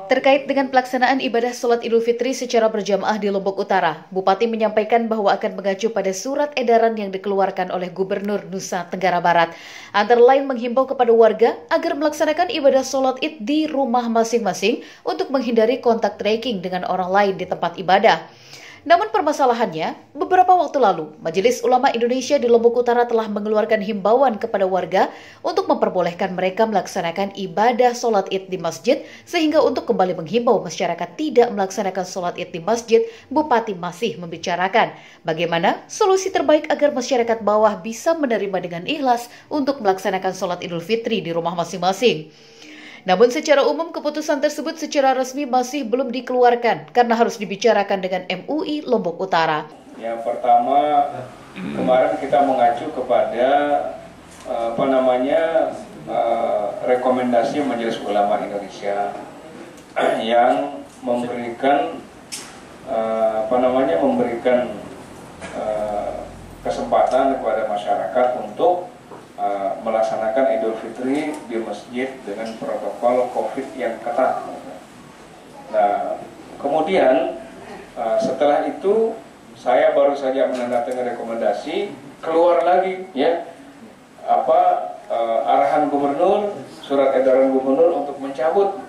Terkait dengan pelaksanaan ibadah sholat Idul Fitri secara berjamaah di Lombok Utara, Bupati menyampaikan bahwa akan mengacu pada surat edaran yang dikeluarkan oleh Gubernur Nusa Tenggara Barat. Antara lain menghimbau kepada warga agar melaksanakan ibadah sholat Id di rumah masing-masing untuk menghindari kontak tracing dengan orang lain di tempat ibadah. Namun permasalahannya, beberapa waktu lalu, Majelis Ulama Indonesia di Lombok Utara telah mengeluarkan himbauan kepada warga untuk memperbolehkan mereka melaksanakan ibadah sholat Id di masjid, sehingga untuk kembali menghimbau masyarakat tidak melaksanakan sholat Id di masjid, Bupati masih membicarakan bagaimana solusi terbaik agar masyarakat bawah bisa menerima dengan ikhlas untuk melaksanakan sholat Idul Fitri di rumah masing-masing. Namun secara umum keputusan tersebut secara resmi masih belum dikeluarkan karena harus dibicarakan dengan MUI Lombok Utara. Yang pertama, kemarin kita mengacu kepada rekomendasi Majelis Ulama Indonesia yang memberikan kesempatan kepada masyarakat untuk melaksanakan Idul Fitri di masjid dengan protokol COVID yang ketat. Nah, kemudian setelah itu saya baru saja menandatangani rekomendasi, keluar lagi arahan gubernur, surat edaran gubernur untuk mencabut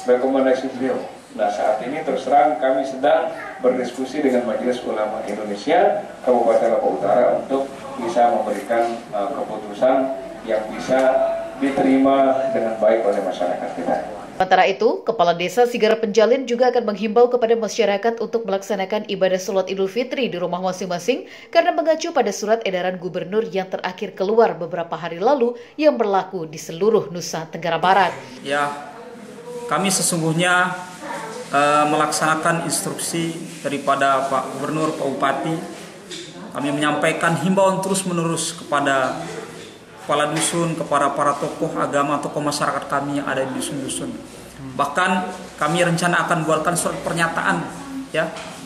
rekomendasi beliau. Nah, saat ini terus terang kami sedang berdiskusi dengan Majelis Ulama Indonesia Kabupaten Lombok Utara untuk bisa memberikan keputusan yang bisa diterima dengan baik oleh masyarakat kita. Sementara itu, Kepala Desa Sigara Penjalin juga akan menghimbau kepada masyarakat untuk melaksanakan ibadah sholat Idul Fitri di rumah masing-masing karena mengacu pada surat edaran gubernur yang terakhir keluar beberapa hari lalu yang berlaku di seluruh Nusa Tenggara Barat. Ya, kami sesungguhnya melaksanakan instruksi daripada Pak Gubernur, Pak Bupati. Kami menyampaikan himbauan terus-menerus kepada kepala dusun, kepada para tokoh agama, tokoh masyarakat kami yang ada di dusun-dusun. Bahkan kami rencana akan buatkan surat pernyataan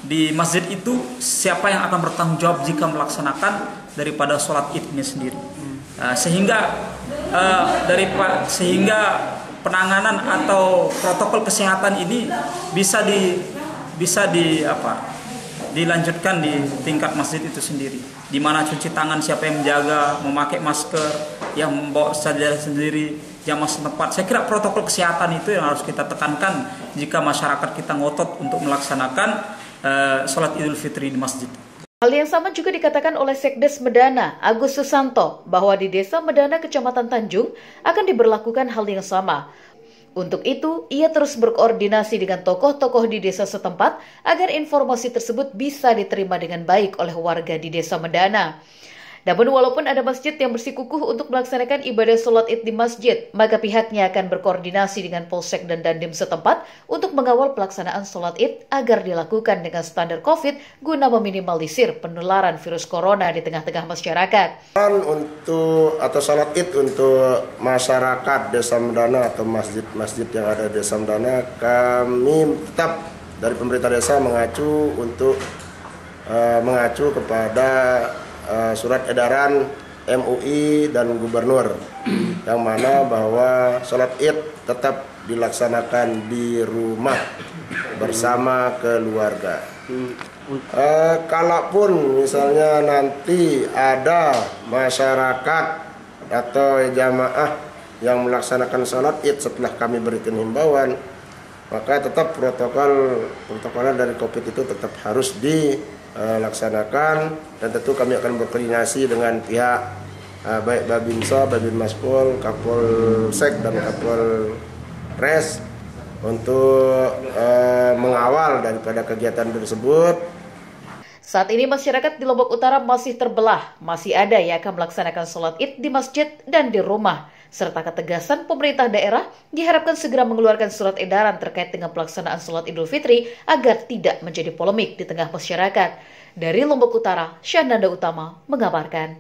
di masjid itu siapa yang akan bertanggung jawab jika melaksanakan daripada sholat Id ini sendiri. Sehingga penanganan atau protokol kesehatan ini bisa dilanjutkan di tingkat masjid itu sendiri, di mana cuci tangan siapa yang menjaga, memakai masker, yang membawa sajadah sendiri, jamaah setempat. Saya kira protokol kesehatan itu yang harus kita tekankan jika masyarakat kita ngotot untuk melaksanakan sholat Idul Fitri di masjid. Hal yang sama juga dikatakan oleh Sekdes Medana, Agus Susanto, bahwa di Desa Medana, Kecamatan Tanjung, akan diberlakukan hal yang sama. Untuk itu, ia terus berkoordinasi dengan tokoh-tokoh di desa setempat agar informasi tersebut bisa diterima dengan baik oleh warga di Desa Medana. Namun walaupun ada masjid yang bersikukuh untuk melaksanakan ibadah sholat Id di masjid, maka pihaknya akan berkoordinasi dengan Polsek dan Dandim setempat untuk mengawal pelaksanaan sholat Id agar dilakukan dengan standar COVID guna meminimalisir penularan virus corona di tengah-tengah masyarakat. Untuk sholat Id untuk masyarakat Desa Medana atau masjid-masjid yang ada di Desa Medana, kami tetap dari pemerintah desa mengacu kepada surat edaran MUI dan Gubernur yang mana bahwa sholat Id tetap dilaksanakan di rumah bersama keluarga. Kalaupun misalnya nanti ada masyarakat atau jamaah yang melaksanakan sholat Id setelah kami berikan himbauan, maka tetap protokoler dari COVID itu tetap harus dilaksanakan, dan tentu kami akan berkoordinasi dengan pihak baik Babinsa, Babin Maspol, Kapolsek dan Kapolres untuk mengawal daripada kegiatan tersebut. Saat ini masyarakat di Lombok Utara masih terbelah, masih ada yang akan melaksanakan sholat Id di masjid dan di rumah. Serta ketegasan pemerintah daerah diharapkan segera mengeluarkan surat edaran terkait dengan pelaksanaan sholat Idul Fitri agar tidak menjadi polemik di tengah masyarakat. Dari Lombok Utara, Syahnanda Utama mengabarkan.